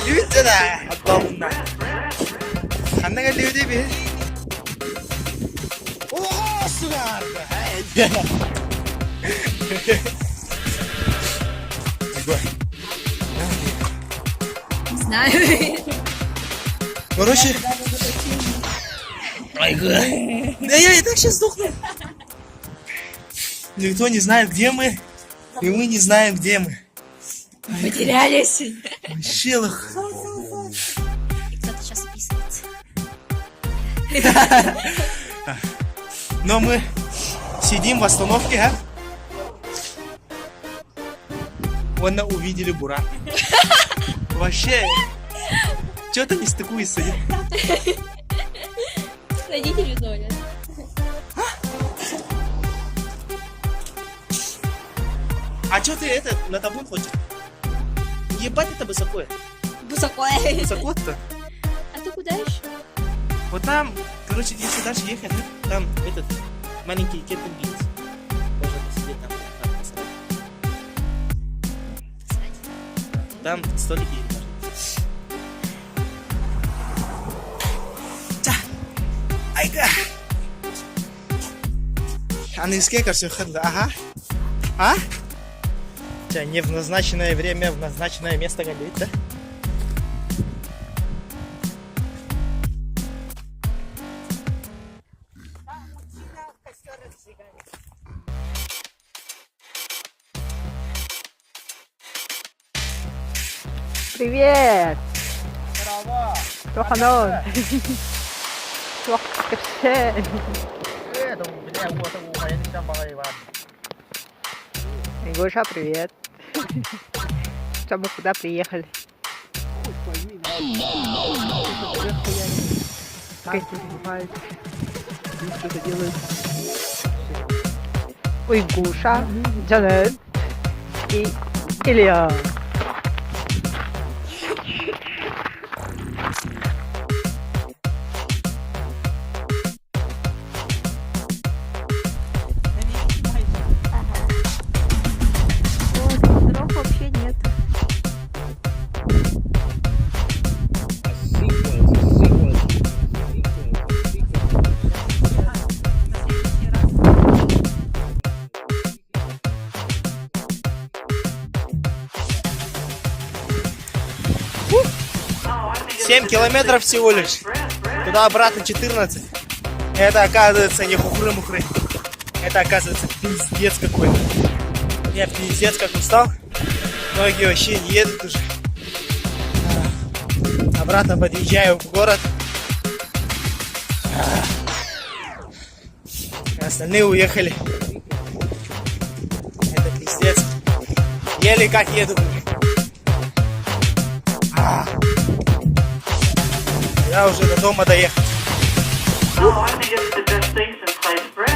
Lütfen adamla. Sen de geliyor değil mi? Oha sular. Знаю. Короче. Ай, да я и так сейчас сдохну. Никто не знает, где мы. И мы не знаем, где мы. Потерялись. Вообще лох. И кто-то сейчас вписывается. Но мы сидим в остановке, а? Вон увидели буран. Вообще, что-то не стыкуется. Родители звонят. А что ты это на табун хочешь? Ебать, это высоко. Высокое. Высоко-то. А ты куда еще? Вот там, короче, если дальше ехать, там этот маленький кемпинг есть. Можно посидеть там. Там столики есть. Айга! А на сколько все ходило? Ага. А? Тебя не в назначенное время, в назначенное место говорит, да? Привет! Здорово! Тоханон! Тохкаше! Гоша, привет! Что мы куда приехали? Что-то делают. Ой, Гоша, Джанет и Илья. Вообще нет. Семь километров всего лишь. Туда-обратно 14. Это оказывается не хухры-мухры. Это оказывается пиздец какой-то. Я пиздец как устал. Ноги вообще не едут уже. Обратно подъезжаю в город. Остальные уехали. Это пиздец. Еле как еду. Я уже до дома доехал. Oh, I think it's the best thing since sliced bread.